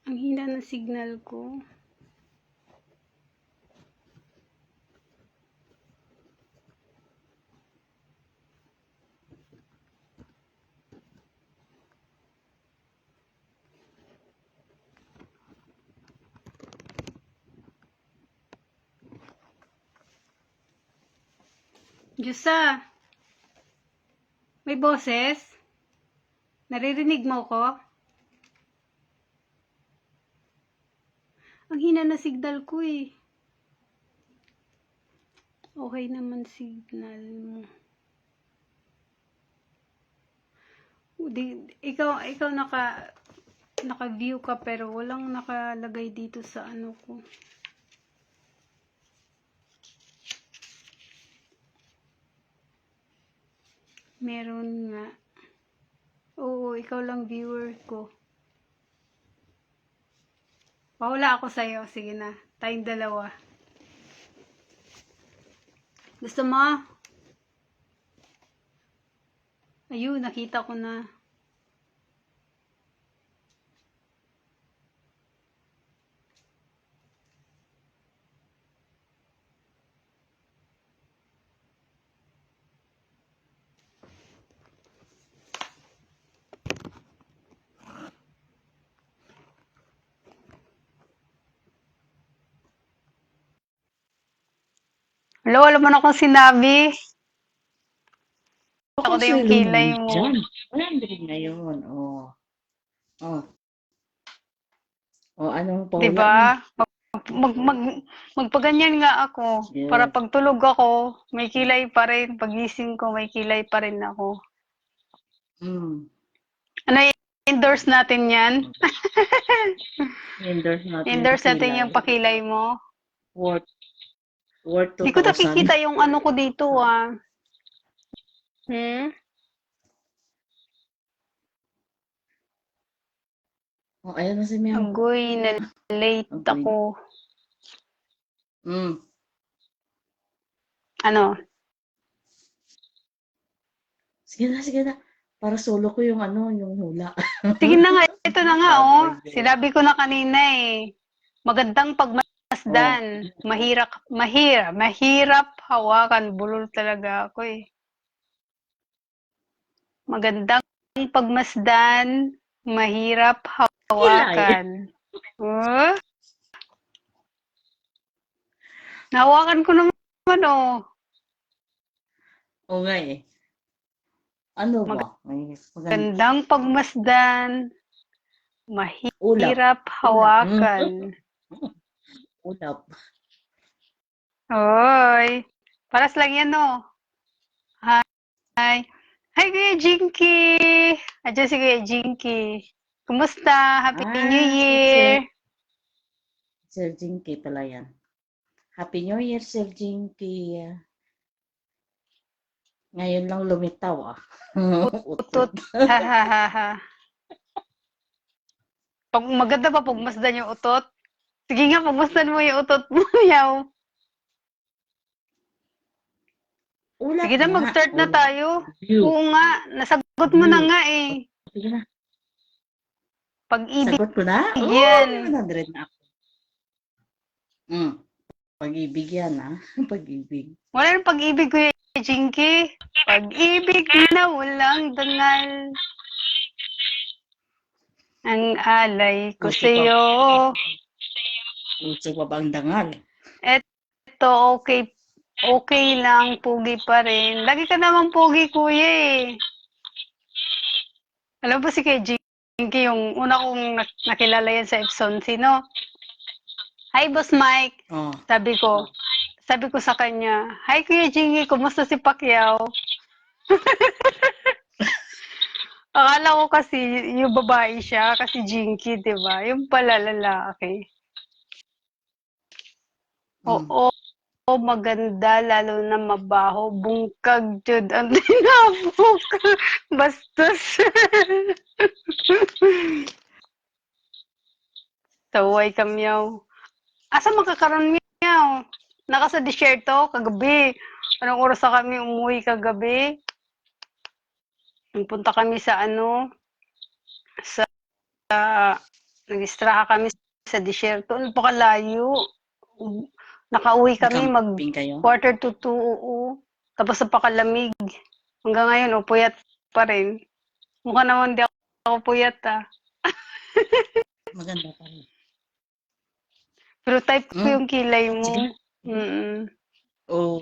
Ang hina ng signal ko. Diyosa, may boses? Naririnig mo ko? Ang hina na signal ko eh. Okay naman signal mo. Ikaw naka-view ka pero walang nakalagay dito sa ano ko. Meron nga. Oo, ikaw lang viewer ko. Wala ako sa'yo. Sige na. Tayong dalawa. Gusto mo? Ayun, nakita ko na. Hello, wala mo na akong sinabi. Ako na yung kilay mo. Wala din ngayon. Oh. Oh. Oh, anong pawala Diba? mo? Magpaganyan nga ako. Yes. Para pagtulog ako, may kilay pa rin. Pagising ko, may kilay pa rin ako. Ano, endorse natin yan? Endorse natin yung pakilay mo. Worth Di ko 2,000. nakikita yung ano ko dito ah. Oh, ayan na si Meow. Agoy, na-late ako. Ano? Sige na. Para solo ko yung yung hula. Sige na nga, ito na nga oh. Sinabi ko na kanina eh. Magandang pagmasdan. Mahirap hawakan. Bulol talaga ako eh. Magandang pagmasdan. Mahirap hawakan. Nahawakan ko naman oh. Oo nga eh. Ano ba? Magandang pagmasdan. Mahirap hawakan. Ulap. Hoy. Paras lang yan oh. Hi. Hi Kuya Jinky. Adyan si Kuya Jinky. Kumusta? Happy New Year. Sir Jinky pala yan. Happy New Year, Sir Jinky. Ngayon lang lumitaw ah. Utot. Ha. Pag maganda pa pagmasdan yung utot. Sige nga, pagmasdan mo yung utot mo. Yaw. Ulap Sige na, mag-start na tayo. Oo nga, nasagot mo na nga eh. Sige na. Pag-ibig. Sagot ko na? Yan. 100 na ako. Pag-ibig yan ah. Pag-ibig. Wala nang pag-ibig ko yung Jinky. Pag-ibig na walang dangal. Ang alay ko sa'yo. Uso pa bang dangal? Eto, okay lang, pogi pa rin. Lagi ka naman pogi, kuya eh. Alam po si kay Jinky, yung una kong nakilala yan sa Epson. Sino? Hi, Boss Mike. Sabi ko sa kanya, hi Kuya Jinky, kumusta si Pacquiao? Akala ko kasi yung babae siya, kasi Jinky, di ba? Yung pala lalaki. Oo, maganda, lalo na mabaho. Bungkag, jud. Ang tinapok. Bastos. Taway kamyaw. Asa makakaroon miyaw? Naka sa disyerto, kagabi. Anong oras na kami umuwi kagabi? Punta kami sa Nag-extra kami sa disyerto. Ano pa kalayo? Nakauwi kami Nag-camping kayo? quarter to 2, oo. Tapos napakalamig. Hanggang ngayon, puyat pa rin. Mukha naman di ako puyat, ah. Maganda pa rin. Pero type ko Hmm, yung kilay sige. mo. Mm. Oo.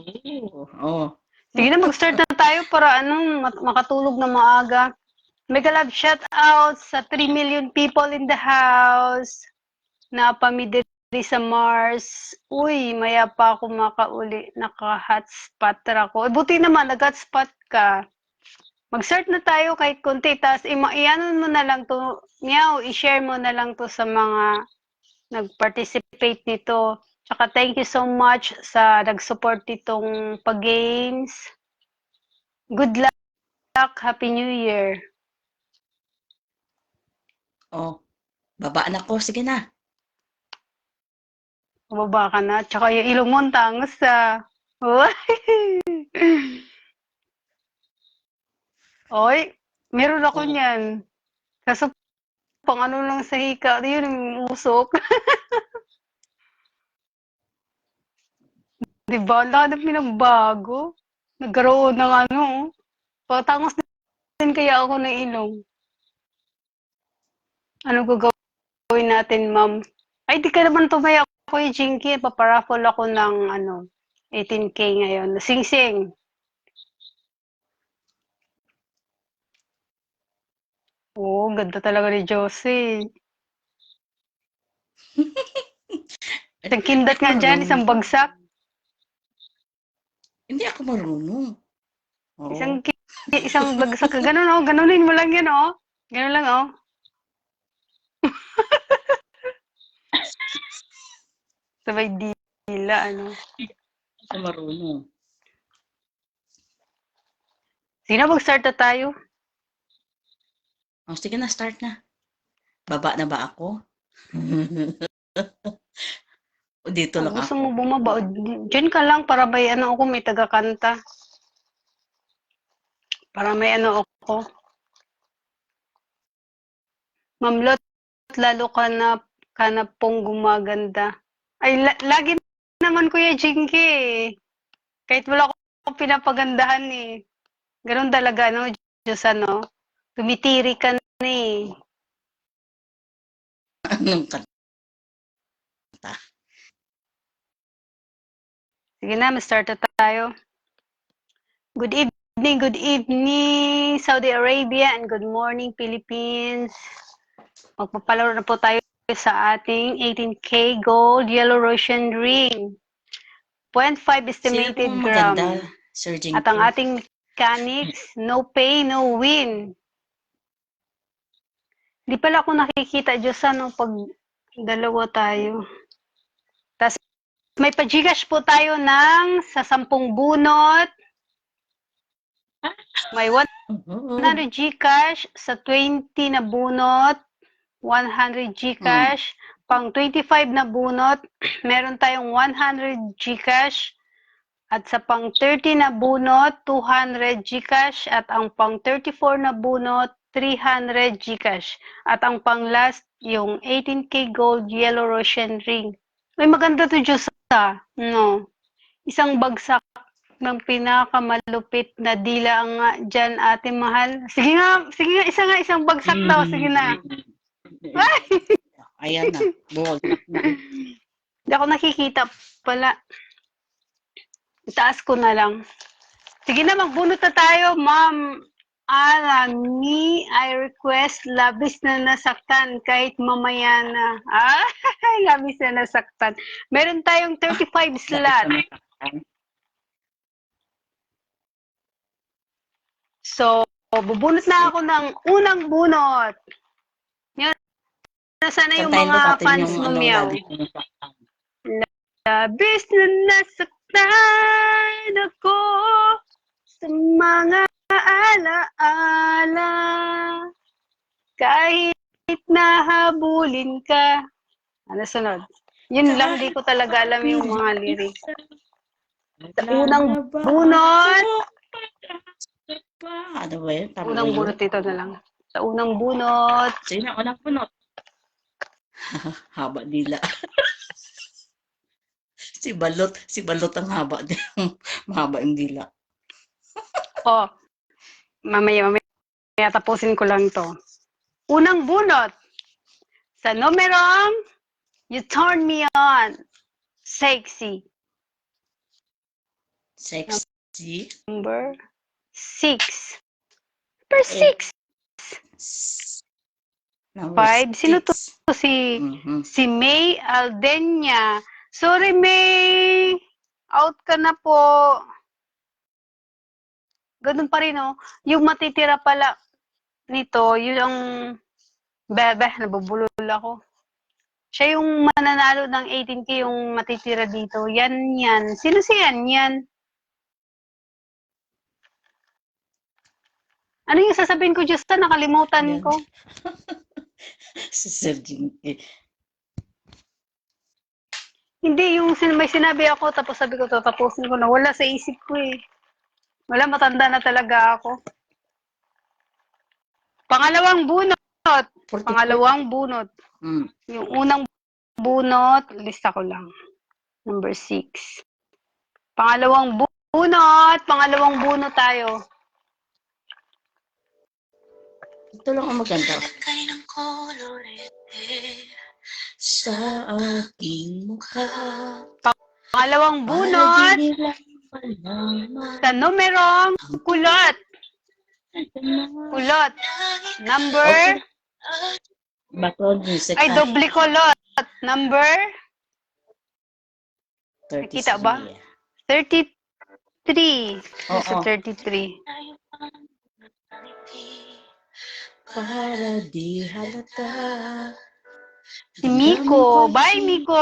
Oh. Sige na, mag-start na tayo para makatulog na maaga. Mega love shout out sa 3 million people in the house. Napami diri sa Mars. Uy, maya pa ako makauli. Naka-hotspot ra ko. Buti naman, nag-hotspot ka. Mag-start na tayo kahit konti. Tapos, i-ano mo na lang to. I-share mo na lang to sa mga nag-participate nito. Tsaka thank you so much sa nag-support nitong pag-games. Good luck. Happy New Year. Oh, baba na ko. Sige na. Baba ka na. Tsaka yung ilong mo, ang tangos ah. Oy, meron ako Oh. niyan. Kaso pang ano lang sa hika, yun yung usok. Diba? Ang laki ng pinagbago. Nagkaroon ng ano. Patangos din kaya ako ng ilong. Ano gagawin natin, ma'am? Ay, di ka naman tumaya ako yung Jinky. Paparaffle ako ng 18K ngayon. Sing-sing. Oo, ganda talaga ni Josie. Isang kindat nga dyan, isang Marunong. bagsak. Hindi ako marunong. Isang Oo. isang bagsak ka. Ganun, oh. Ganunin mo lang yan, oh. Ganun lang, oh. Sabay dila, ano. Hindi ako marunong. Sige na, mag-start na tayo. Oh, sige na, start na. Baba na ba ako? O dito Kung lang gusto ako. mo bumaba, dyan ka lang para may ano ako, may taga-kanta. Para may ano ako. Mamlot, lalo ka na pong gumaganda. Ay, lagi naman Kuya Jinky eh. Kahit wala ko pinapagandahan eh. Ganun talaga, no? Diyos, ano? Tumitiri ka na eh. Anong kanta? Sige na, ma-start na tayo. Good evening, Saudi Arabia, and good morning, Philippines. Magpapalaro na po tayo sa ating 18K Gold Yellow Russian Ring. 0.5 Sino estimated pong gram. maganda, Sir At ang Jinky? ating mechanics, no pay, no win. Di pala ako nakikita, Diyos, ano, pag dalawa tayo. Tapos, may pa-Gcash po tayo ng sa 10 bunot. May 100 Gcash sa 20 na bunot. 100 Gcash. Pang 25 na bunot, meron tayong 100 Gcash. At sa pang 30 na bunot, 200 Gcash. At ang pang 34 na bunot, 300 Gcash. At ang pang last, yung 18K Gold Yellow Russian Ring. Ay, maganda to, Diyos, no? Isang bagsak ng pinakamalupit na dila nga dyan, ate mahal. Sige nga, isang bagsak daw. Sige na. Ay! Ayan na, bumagsak na. Hindi ako nakikita pala. Itaas ko na lang. Sige na, magbunot na tayo, ma'am. Arami, I request labis na nasaktan kahit mamaya na. Ay, labis na nasaktan. Meron tayong 35 slot. So, bubunot na ako ng unang bunot. Yan. Nasaan na yung Kantahin mo mga natin fans yung mo, ano, Meow? labis na nasaktan. Labis na nasaktan ako sa mga alaala. Kahit nahabulin ka. Ano sunod? Yun lang, di ko talaga alam yung mga lyrics. Sa unang bunot. Ano ba yun? Tama ba Unang yun? bunot ito na lang. Sa unang bunot. Sige na, unang bunot. Haba dila. Si Balot ang haba din. Mahaba yung dila. Oh, mamaya tapusin ko lang to. Unang bunot. Sa numerong, you turn me on. Sexy. Sexy. Number 6. Number 6. Number 5. Sino to? 6. Si May Aldenia. Sorry, May. Out ka na po. Ganun pa rin, oh. Yung matitira pala nito, yung bebe, nabubulol ako. Siya yung mananalo ng 18K yung matitira dito. Yan. Sino si yan? Ano yung sasabihin ko, Diyos na, nakalimutan ko. Si Sir Jinky. Hindi, yung may sinabi ako, tapos sabi ko, tapusin ko na. Wala sa isip ko eh. Wala, matanda na talaga ako. Pangalawang bunot. 44. Pangalawang bunot. Yung unang bunot, lista ko lang. Number 6. Pangalawang bunot tayo. Ito lang ang maganda. Sa aking mukha. Pangalawang bunot. Sa numerong kulot. Number. Background music. Ay, doble kulot. Number. Nakita ba? 33. Sa 33. Para di halata. Si Miko. Bye, Miko.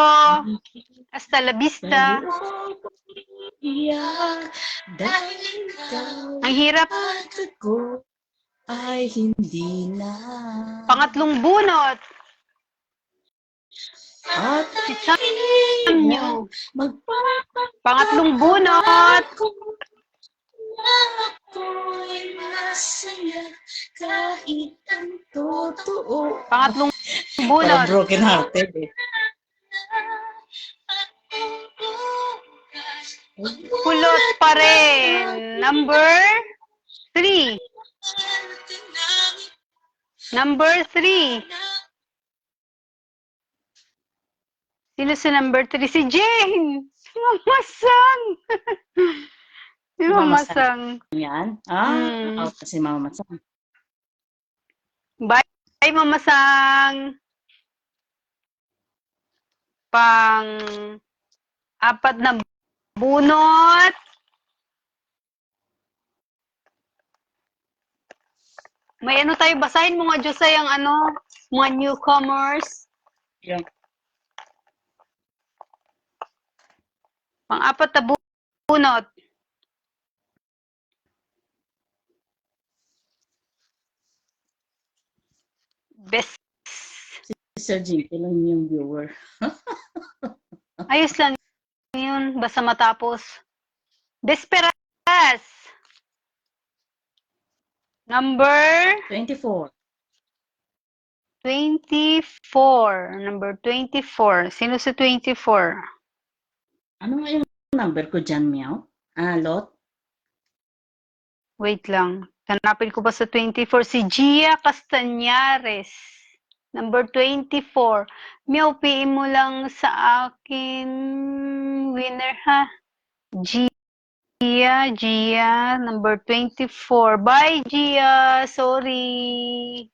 Hasta la vista. Ang hirap. Ay hindi na. Pangatlong bunot. At Nyo. Pangatlong bunot. Ako'y masaya kahit ang totoo. Pangatlong bunot. Broken hearted eh. Kulot pa rin. Number 3. Number 3. Sino si number 3? Si Jane. Mamasang. Si Mamasang. Yan. Out si Mamasang. Bye, Mamasang. Pang-apat na bunot. May ano tayo, basahin mo nga, Diyosay, ang mga newcomers. Yeah. Pang-apat na bunot. Best. Si Sir Jinky lang yung viewer. Ayos lang yun, basta matapos. Desperas. Number 24. 24. Number 24. Sino si 24? Ano nga yung number ko dyan, Meow? Lot? Wait lang. Hanapin ko ba sa 24? Si Gia Castañares. Number 24. Meow, PM mo lang sa akin. Winner, ha? Gia. Number 24. Bye, Gia. Sorry.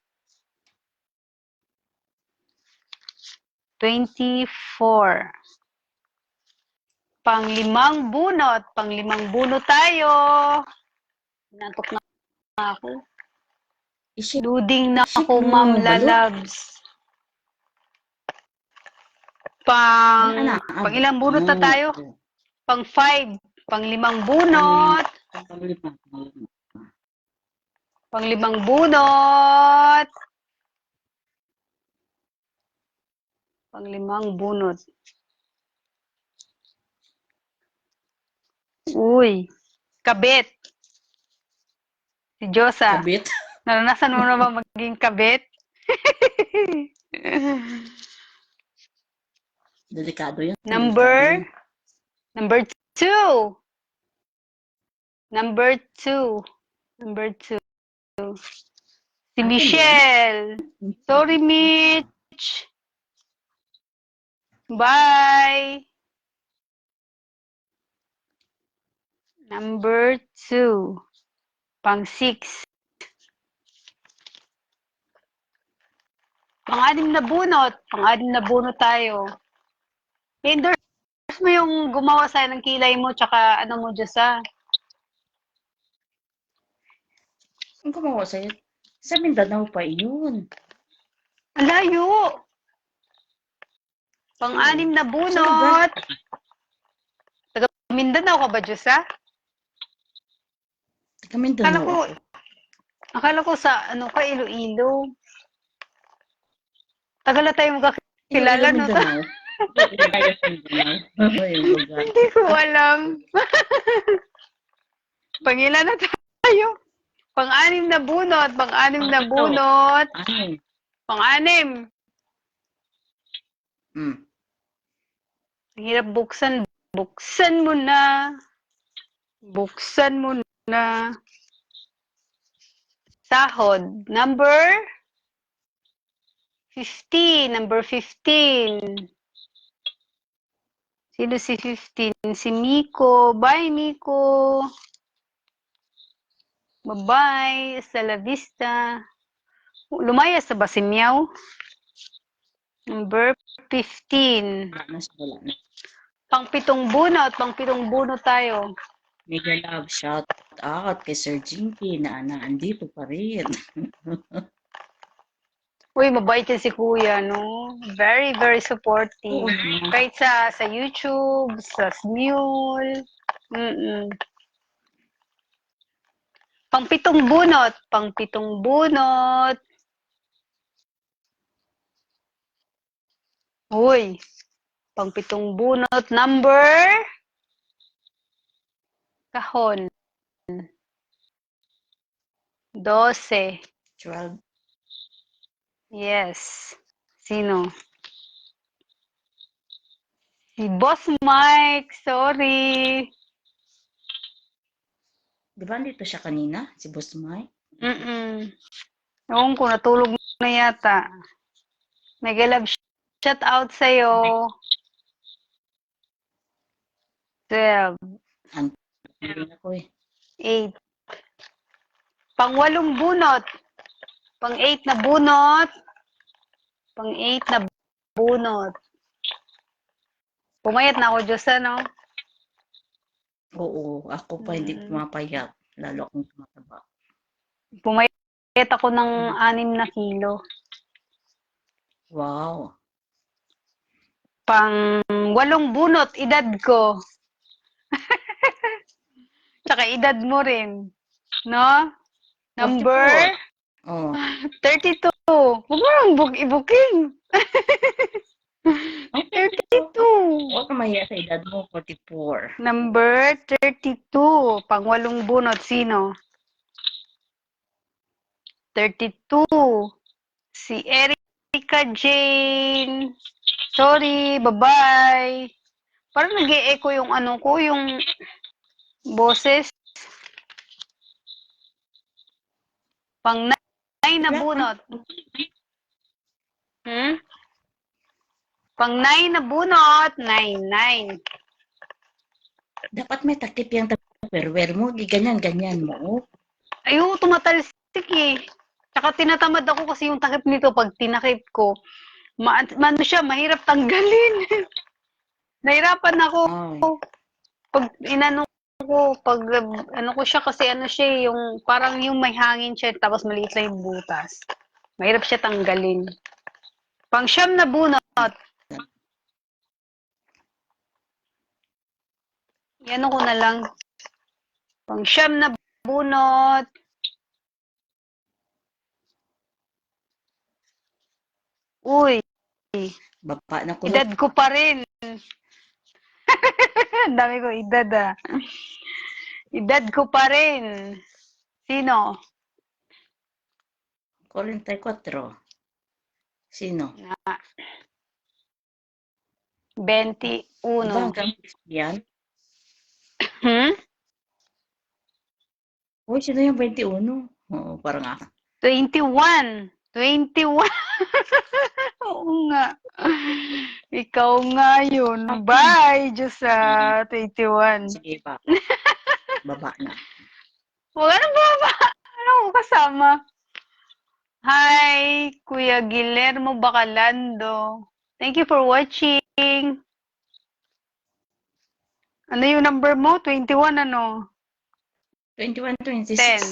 24. Pang-limang bunot. Pang-limang bunot tayo. Nantok na ako. Loading na ako, Ma'am Lalabs. Pang-ilang bunot na tayo? Pang-5. Pang-limang bunot. Pang-limang bunot. Pang-limang bunot. Uy. Kabit. Si Diyosa. Kabit? Naranasan mo na ba maging kabit? Delikado yan. Number Delikado yan. number 2. Number 2. Number 2. Si Akin Michelle. yan. Sorry, Mitch. Bye. Number 2. Pang 6. Pang-anim na bunot. Pang-anim na bunot tayo. I-endorse mo yung gumawa sa'yo ng kilay mo tsaka ano mo, Diyosa. Ang gumawa sa'yo, sa Mindanao pa yun. Ang layo. Pang-anim na Sa lugar. bunot. Taga Mindanao ka ba, Diyosa? Taga Mindanao ako. Akala ko sa ano ka, Iloilo. Tagal na tayo magkakilala, no? Mindanao. Hindi ko alam. Pangilan na tayo. Pang-anim na bunot. Pang-anim na bunot. Ano? Pang-anim. Hmm. Ang hirap buksan. Buksan mo na. Buksan mo na. Sahod. Number 15. Number 15. Sino si 15? Si Miko. Bye, Miko. Bye-bye. Hasta la vista. Lumayas na ba si Meow? Number 15. Wala na. Pang-pitong bunot. Pang-pitong bunot tayo. Mega love, shout out kay Sir Jinky na andito pa rin. Uy, mabait yan si Kuya, no? Very, very supportive. Kahit sa YouTube, sa Smule. Pang-pitong bunot. Pang-pitong bunot. Uy, pang-pitong bunot. Number? Kahon. 12. 12. Yes. Sino? Si Boss Mike. Sorry. Di ba dito siya kanina, si Boss Mike? Ewan ko, natulog na yata. Mega love shout out sa'yo. 12. Hindi ako eh. 8. Pang-8 bunot. Pang-8 na bunot. Pang-8 na bunot. Pumayat na ako, Diyos, ano? Oo, ako pa hindi pumapayat. Lalo akong tumataba. Pumayat ako ng 6 na kilo. Wow. Pang-8 bunot, edad ko. Tsaka edad mo rin. No? Number? 44. Oh. 32. Huwag mo nang i-booking. 32. Huwag ka mahiya sa edad mo, 44. Number 32. Pang-8 bunot, sino? 32. Si Erica Jane. Sorry, bye-bye. Parang nag-e-echo yung ano ko, yung boses. Pang-9 na bunot. Pang-9 na bunot. 9. Dapat may takip yung tupperware mo. Ganyan-ganyan mo. Ayun, tumatalsik eh. Tsaka tinatamad ako kasi yung takip nito, pag tinakip ko, ano siya, mahirap tanggalin. Nahirapan ako. Pag inano ko, pag ano ko siya kasi ano siya, yung parang yung may hangin siya, tapos maliit lang yung butas. Mahirap siya tanggalin. Pang-9 na bunot. Yan ko na lang. Pang-9 na bunot. Uy. Baba na ko. Edad ko pa rin. Ang dami ko edad ah. Edad ko pa rin. Sino? 44. Sino? Di ba 21. hanggang 50 yan? Hmm? Uy, sino yung 21? Oo, parang 21. 21. Oo nga. Ikaw nga yun. Bye, Diyos sa 21. Sige pa. Baba na. Wala na ba? Ano ko kasama? Hi, Kuya Guillermo Bacalando. Thank you for watching. Ano yung number mo? 21 ano? 21, 10. 26. Yan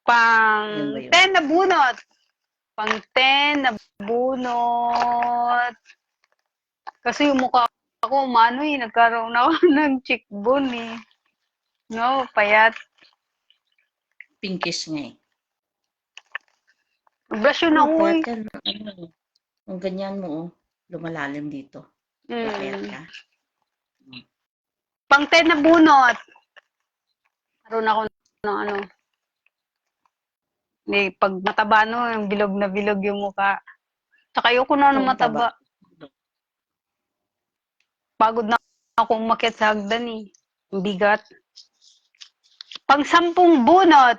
ba Pang yun? 10 na bunot. Pang 10 na bunot. Kasi yung mukha ko, umano eh, nagkaroon ako ng cheekbone eh. No, payat. Pinkish nga eh. Brush yun ako Payat eh. ka. Kung ganyan mo, lumalalim dito. Payat ka. Pang 10 na bunot. Karoon ako ng ano. Hindi, pag mataba no, yung bilog na bilog yung mukha. Tsaka ayoko na ng mataba. Pagod na ako umakyat sa hagdan eh. Ang bigat. Pang 10 bunot.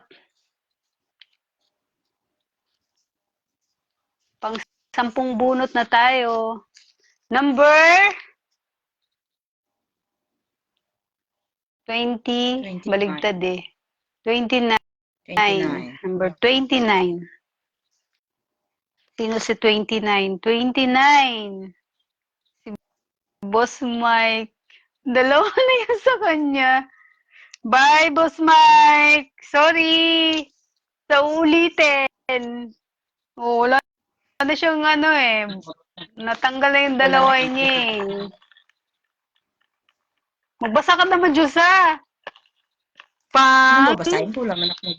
Pang 10 bunot na tayo. Number 20. 29. Baligtad eh. 29. 29. Number 29. Sino si 29? 29. Si Boss Mike. Dalawa na yun sa kanya. Bye, Boss Mike. Sorry. Sa ulitin. Oh, wala na siyang ano eh. Natanggal na yung Wala dalawa na. niya eh. Magbasa ka naman, Diyosa. Anong Pang babasahin ko? Wala man akong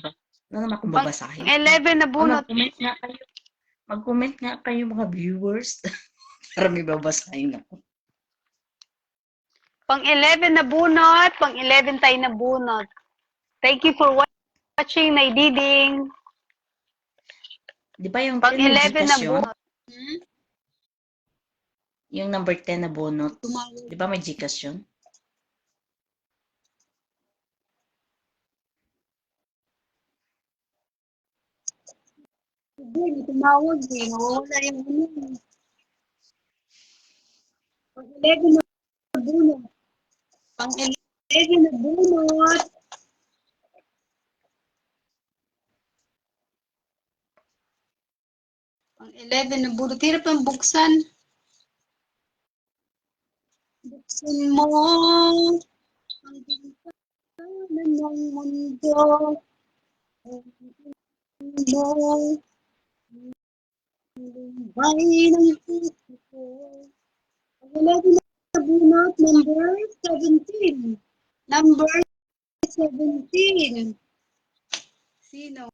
wala naman akong pang babasahin. 11 na bunot. Mag-comment nga kayo. Mag-comment nga kayo mga viewers. Para may babasahin ako. Pang 11 na bunot. Pang 11 tayo na bunot. Thank you for watching, Naididing. Di ba yung Pang 10 may 11 na Gcash yun? bunot. Yung number 10 na bonus. Di ba may Gcash yun? Hindi, tumawag eh. Nawawala yung ano. Pang 11 na bunot. Pang 11 na bunot. Pang 11 na bunot. Hirap ang buksan. Buksan mo ang bintana ng mundo. Mo buhay ng puso ko. Ang 11 na bunot, number 17. Number 17. Sino?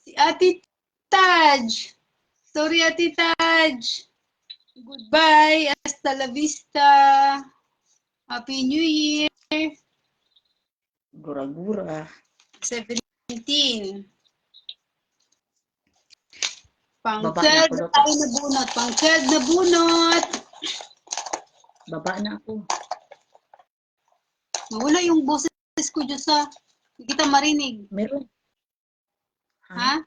Si Ate Taj. Sorry, Ate Taj. Goodbye. Hasta la vista. Happy New Year. Gura-gura. 17. Pang Baba 12 na ako, na Lotas. tayo na bunot. Pang 12 na bunot. Baba na ako. Nawala yung boses ko, Diyosa. Hindi kita marinig. Meron. Ha?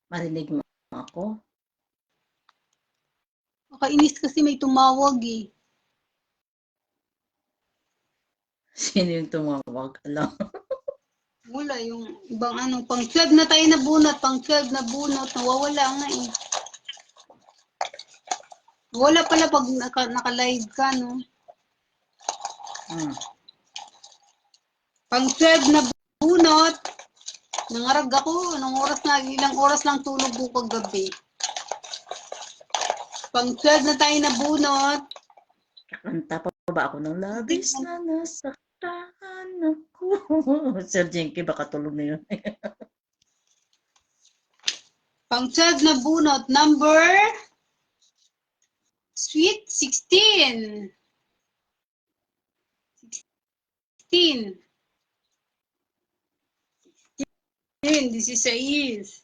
Marinig mo ako? Nakainis kasi may tumawag eh. Sino yung tumawag? Alam. Wala yung ibang ano. Pang 12 na tayo na bunot. Pang 12 na bunot. Nawawala nga eh. Wala pala pag naka-live ka, no? Pang 12 na bunot. Nangarag ako. Ilang oras lang tulog ko kagabi. Pang 12 na tayo na bunot. Kakanta pa ba ako ng labis na nasaktan ako? Sir Jenky, baka tulog na yun. Pang 12 na bunot. Number sweet 16. 16. 16.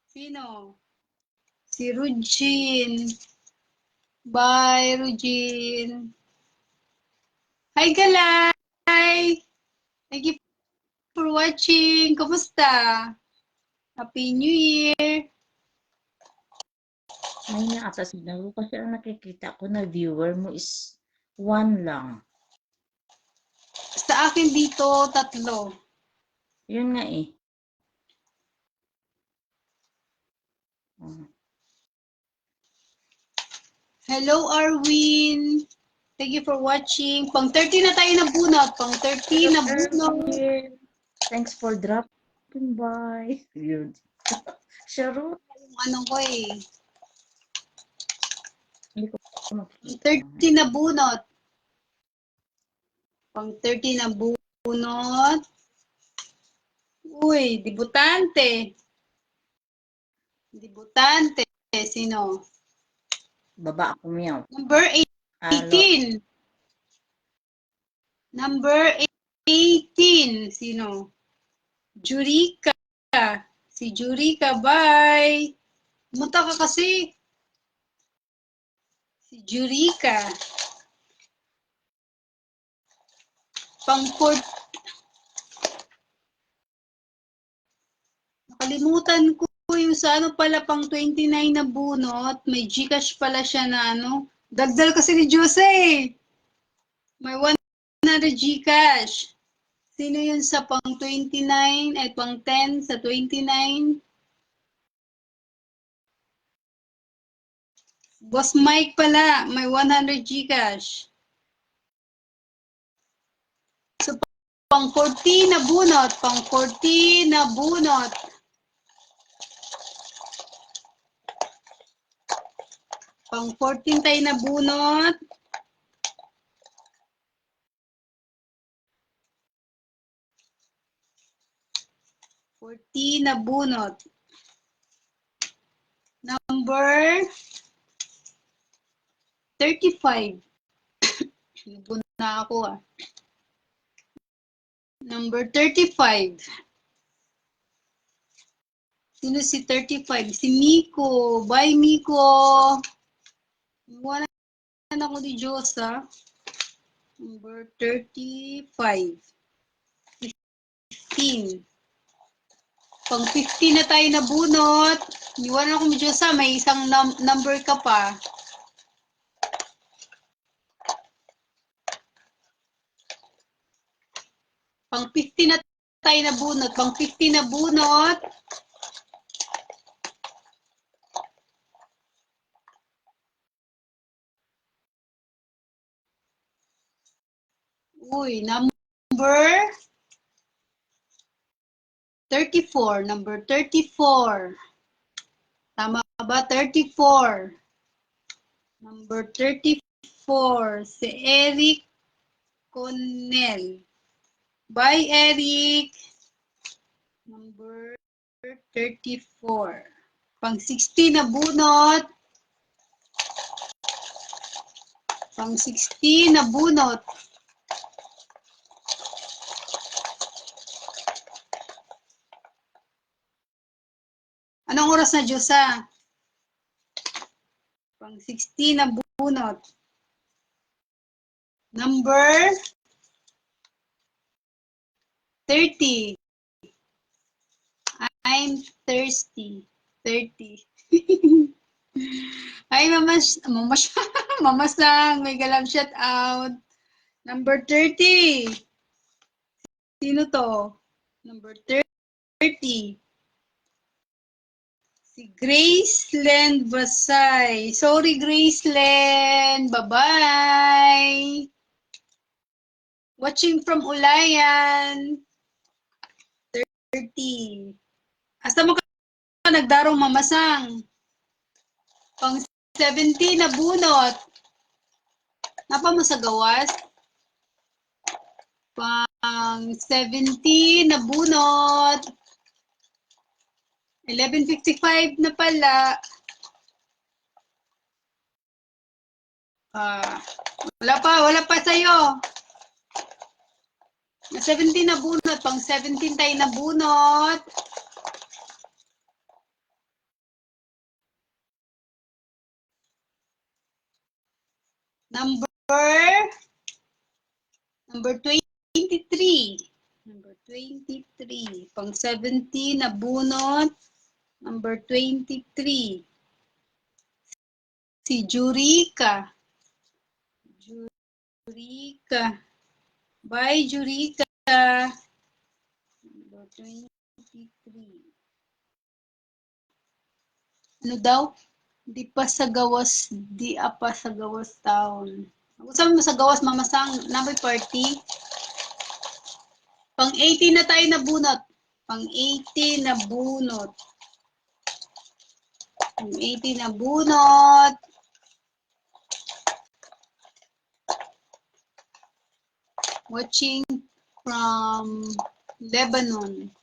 Sino? Si Rugin. Bye, Rugin. Hi, Galay! Thank you for watching. Kumusta? Happy New Year! May nga ata signal ko kasi ang nakikita ko na viewer mo is 1 lang. Sa akin dito, 3. Yun nga eh. Oh. Hello, Arwin! Thank you for watching. Pang 30 na tayo na bunot. Pang 30 na bunot. Thanks for dropping by. Yun. Sharon. Ano ko eh. Hindi ko Pang makikita. 30 na bunot. Pang 30 na bunot. Uy, debutante. Debutante. Sino? Baba ako meow. Number 18. Number 18. Sino? Jurika. Si Jurika, bye. Muta ka kasi. Si Jurika. Pang-4. Nakalimutan ko yung sa ano pala pang 29 na bunot. May Gcash pala siya na ano. Dagdal kasi ni Jose. May 100 Gcash. Sino yun sa pang 29 ay pang 10 sa 29? Boss Mike pala, may 100 Gcash. So pang 14 na bunot, pang 14 na bunot. Pang 14 tayo na bunot. Na bunot. Number 35. Nabunot na ako ah. Number 35. Sino si 35? Si Miko. Bye, Miko. Wala na ako ni Diyosa. Number 35. 15. Pang 15 na tayo nabunot. Iwan ako ni Diyosa. May isang number ka pa. Pang 50 na tayo nabunot. Pang 50 na bunot. Uy, number 34. Number 34. Tama ba? 34. Number 34. Si Eric Connell. Bye, Eric. Number 34. Pang 16 na bunot. Pang 16 na bunot. Anong oras na, Diyosa? Pang 16 na bunot. Number 30. I'm thirsty. 30. Ay, mamas, mamas lang. May galab shout out. Number 30. Sino to? Number 30. Si Graceland Basay. Sorry, Graceland. Bye-bye. Watching from Ulayan. 30. Hasta mo ka nagdarong mamasang. Pang 17 na bunot. Napa mo sa gawas? Pang 17 na bunot. 11:55 na pala. Wala pa sa'yo. 17 na bunot. Pang 17 tayo na bunot. Number 23. Number 23. Pang 17 na bunot. Number 23. Si Jurika. Jurika. Bye, Jurika. Number 23. Ano daw? Di pa sa gawas taon. Sabi mo sa gawas, mamasang number 40. Pang 18 na tayo nabunot. Pang 18 na bunot. Pang 18 na bunot. Watching from Lebanon.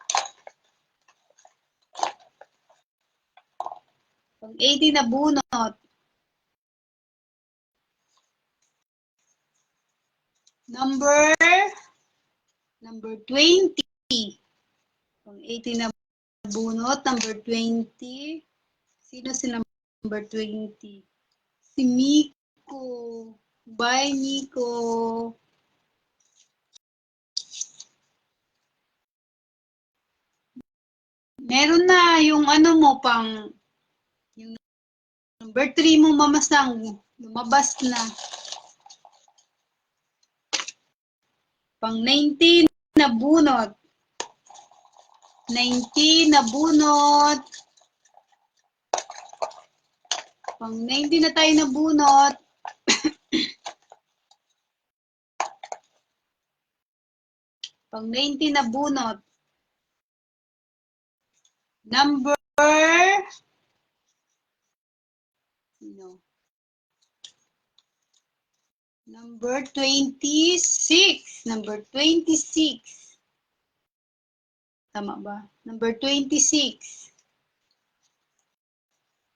Pang 18 na bunot. Number 20. Pang 18 na bunot, number 20. Sino si number 20? Si Miko. Bye, Miko. Meron na yung ano mo pang yung number 3 mo mamasang. Lumabas na. Pang 19 na bunot. 19 na bunot. Pang 19 na tayo na bunot. Pang 19 na bunot. Number Number 26. Number 26. Tama ba? Number 26.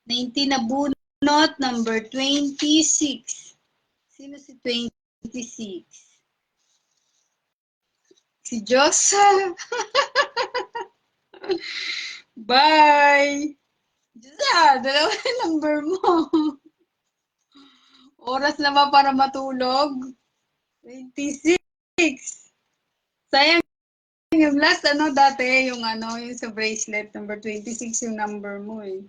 19 na bunot. Number 26. Sino si 26? Si Josa. Bye! Josa, dalawa na number mo. Oras na ba para matulog? 26. Sayang yung last dati, yung sa bracelet, number 26 yung number mo eh.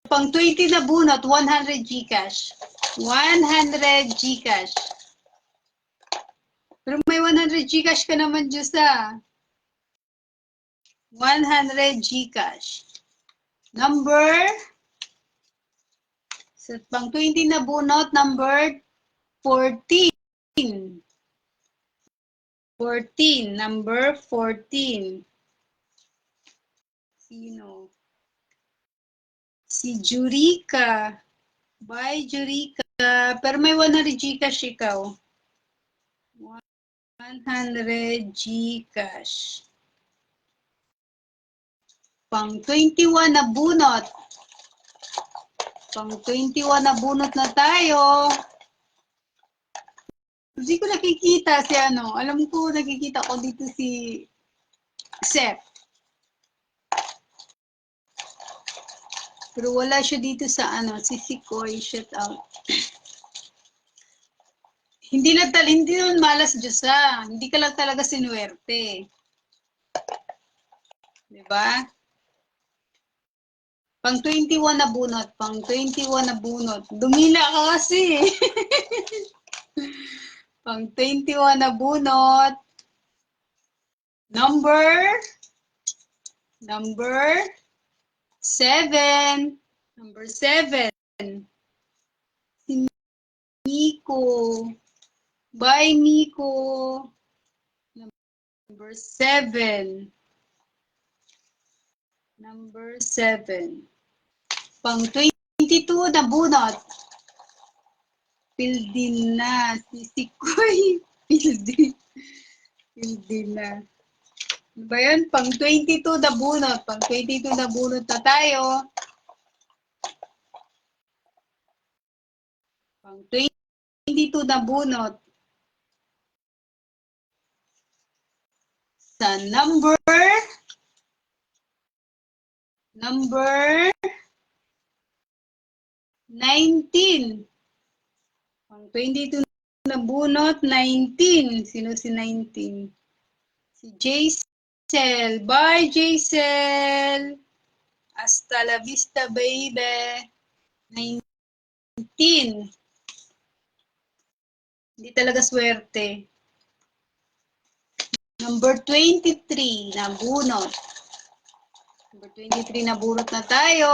Pang 20 na bunot, 100 Gcash. 100 Gcash. Pero may 100 Gcash ka naman, Diyos 100 Gcash. Number, pang 20 na bunot, number 14. 14, number 14. Sino? Si Jurika. Bye, Jurika. Pero may 100 Gcash ikaw. 100 Gcash. Pang 21 na bunot. Pang 21 na bunot na tayo. Hindi ko nakikita si Alam ko, nakikita ko dito si Sep. Pero wala siya dito sa si Sikoy. Shut out. Hindi nun malas, Diyos Hindi ka lang talaga sinuwerte. Diba? Pang 21 na bunot. Pang 21 na bunot. Dumila ka kasi. Pang 21 na bunot. Number 7. Number 7. Si Miko. Bye, Miko. Number 7. Number 7. Pang 22 na bunot. Pildin na. Sisikoy. Pildin na. Ano ba yun? Pang 22 na bunot. Pang 22 na bunot na tayo. Pang 22 na bunot. sa number 19. Pang 22 na bunot, 19. Sino si 19? Si Jaisel. Bye, Jaisel. Hasta la vista, baby. 19. Hindi talaga swerte. Number 23 na bunot. Number 23 na bunot na tayo.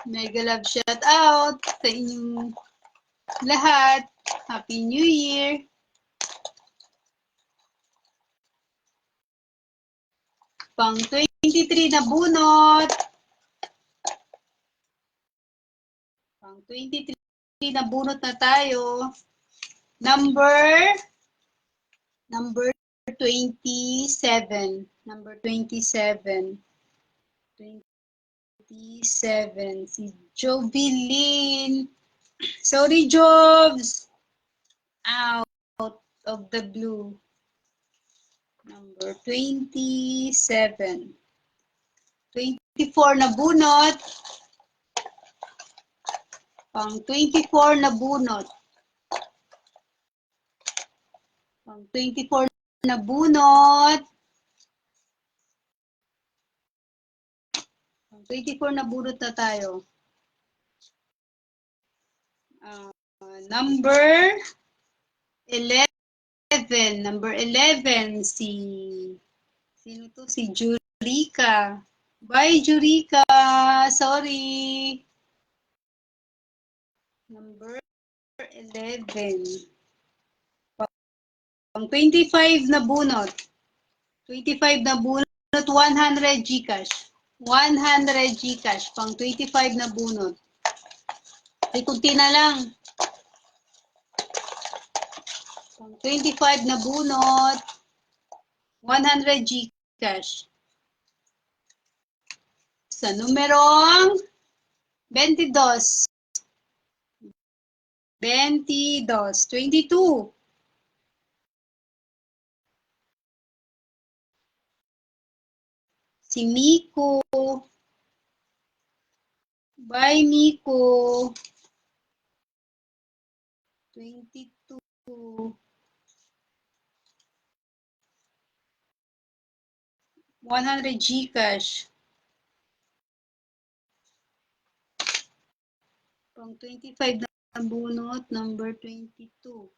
Mega love shout out sa inyong lahat. Happy New Year. Pang 23 na bunot. Pang 23 na bunot na tayo. Number 27. Number 27. 27. Si Jovelyn. Sorry, Jobs. Out of the blue. Number 27. 24 na bunot. Pang 24 na bunot. Pang 24 na bunot. Pang 24 na bunot na tayo. Number 11. Number 11. Sino to? Si Jurica. Bye, Jurica. Sorry. Number 11. Pang 25 na bunot. 25 na bunot, 100 Gcash. 100 Gcash. Pang 25 na bunot. Ay, kunti na lang. Pang 25 na bunot, 100 Gcash. Sa numerong 22. 22. Si Miko. Bye, Miko. 22. 100 Gcash. Pang 25 na bunot, number 22.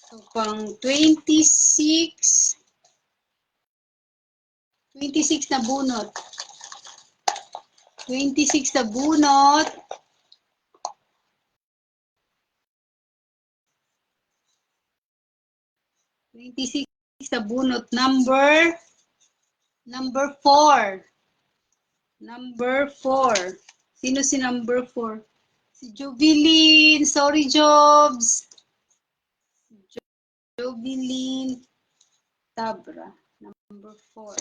So, pang 26. 26 na bunot. 26 na bunot. 26 na bunot. Number 4. Number 4. Sino si number 4? Si Jovelyn. Sorry, Jobs. Jovelyn Tabra. Number 4.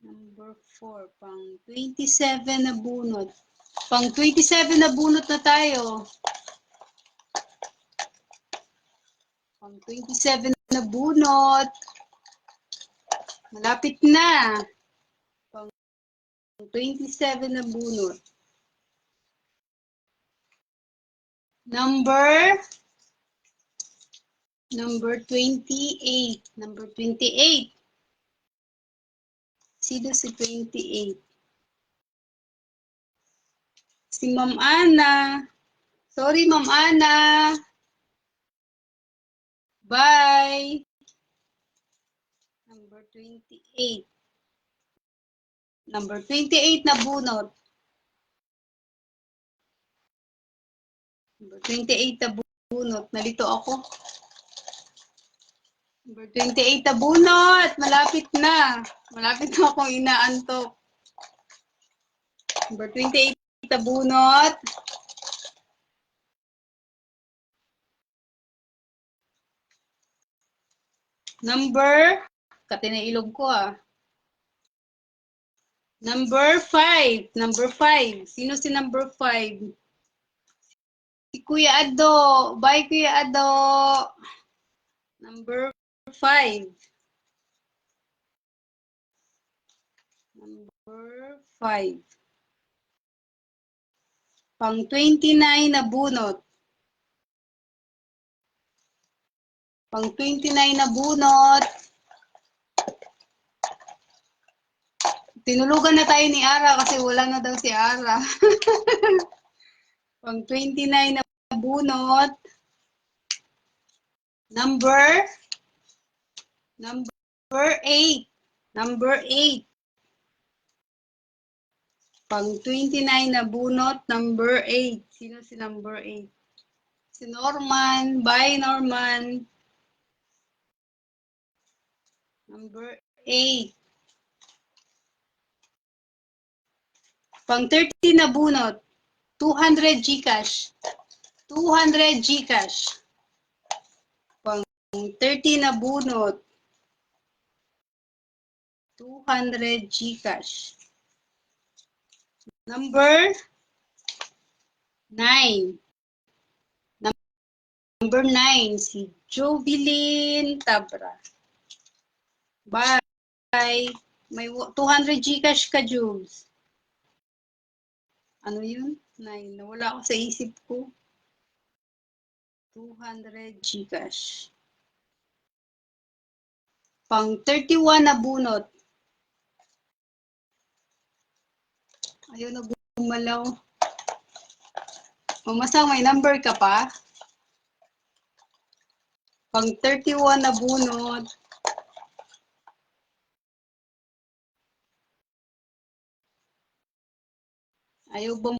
Number 4. Pang 27 na bunot. Pang 27 na bunot na tayo. Pang 27 na bunot. Malapit na. Pang 27 na bunot. Number 28. Number 28. Sino si 28? Si Ma'am Ana. Sorry, Ma'am Ana. Bye. Number 28. Number 28 na bunot. Number 28 na bunot. Nalito ako. Number 28 na bunot. Malapit na. Malapit na akong inaantok. Number 28 na bunot. Number, katinailog ko ah. Number 5. Number 5. Sino si number 5? Si Kuya Ado. Bye, Kuya Ado. Number 5. Number 5. Pang 29 na bunot. Pang 29 na bunot. Tinulugan na tayo ni Ara kasi wala na daw si Ara. Pang 29 na bunot. Number 8. Number 8. Pang 29 na bunot, number 8. Sino si number 8? Si Norman. Bye, Norman. Number 8. Pang 30 na bunot, 200 Gcash. 200 Gcash. Pang 30 na bunot, 200 Gcash. Number 9. Number 9, si Jovelyn Tabra. Bye. May 200 Gcash ka, Jules. Ano yun? 9. Nawala ako sa isip ko. 200 Gcash. Pang 31 na bunot. Ayaw na bumalaw. Mamasang may number ka pa? Pang 31 na bunot. Ayaw ba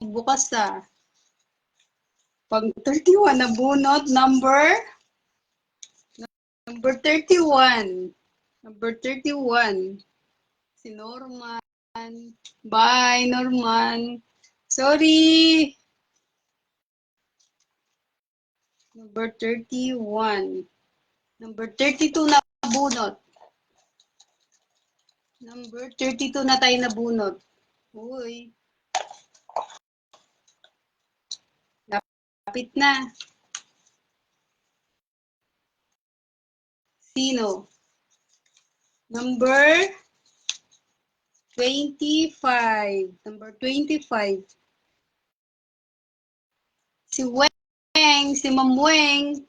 bukas ah? Pang 31 na bunot, number 31. Number 31. Si Norman. Bye, Norman. Sorry. Number 31. Number 32 na bunot. Number 32 na tayo na bunot. Uy. Lapit na. Sino? Number 25. Number 25. Si Weng. Si Ma'am Weng.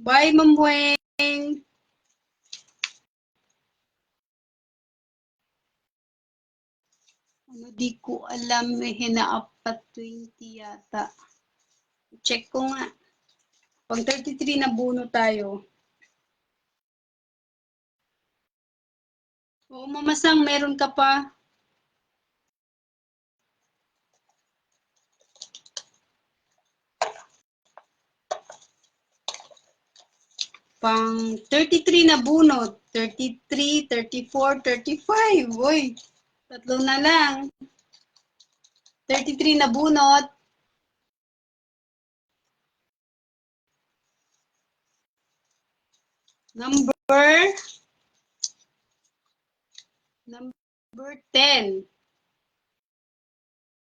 Bye, Ma'am Weng. Ano, di ko alam. May hinaapat 20 yata. Check ko nga. Pang 33 na buno tayo. Oo, Mamasang, meron ka pa. Pang 33 na bunot. 33, 34, 35. Uy, tatlo na lang. 33 na bunot. Number 10.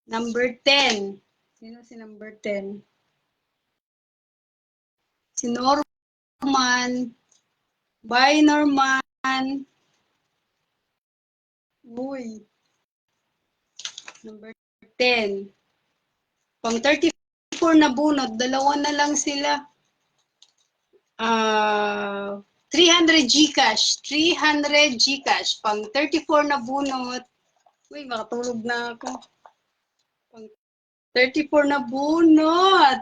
Number 10. Sino si number 10? Si Norman. Bye, Norman. Uy. Number 10. Pang 34 na bunot, dalawa na lang sila. 300 Gcash. 300 Gcash. Pang 34 na bunot. Uy, makatulog na ako. Pang 34 na bunot.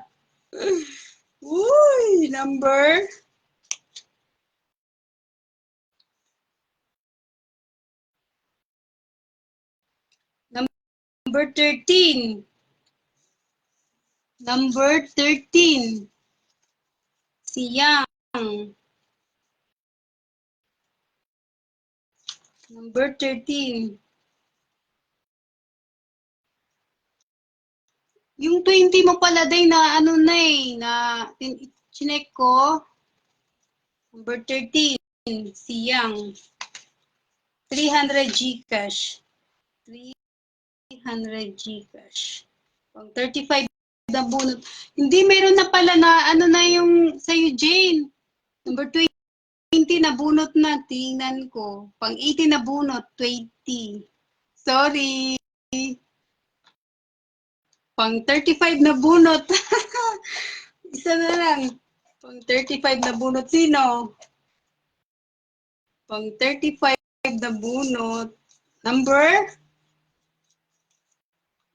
Uy, number 13. Number 13. Si Yang. Number 13. Yung 20 mo pala day na ano na eh, na chinek ko. Number 13. Si Yang. 300 Gcash. 300 Gcash. Pang 35 na bunot. Hindi, meron na pala na, ano na yung sa'yo, Jane. Number 20 na bunot na. Tingnan ko. Pang 80 na bunot, 20. Sorry. Pang 35 na bunot. Isa na lang. Pang 35 na bunot. Sino? Pang 35 na bunot. Number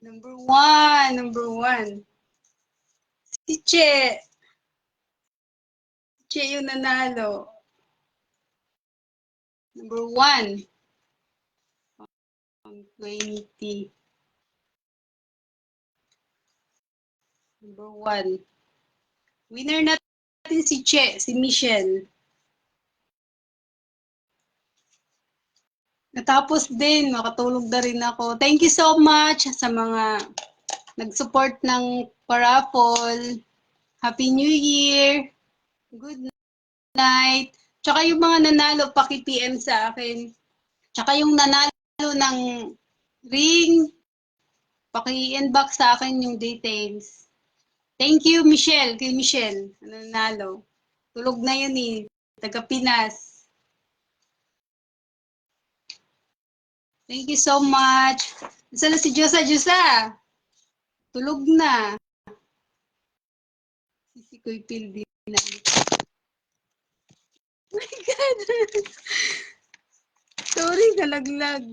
1. Number 1. Si Che. Che yung nanalo. Number 1. Pang 20. Number 1. Winner natin si Che, si Michelle. Natapos din, makatulog na rin ako. Thank you so much sa mga nag-support ng paraffle. Happy New Year! Good night! Tsaka yung mga nanalo, paki-PM sa akin. Tsaka yung nanalo ng ring, paki-inbox sa akin yung details. Thank you, Michelle. Kay Michelle, nanalo. Tulog na yun eh. Taga Pinas. Thank you so much. Saan na si Josa? Josa! Tulog na. Si Kuy Pildi na. Oh my God! Sorry, nalaglag.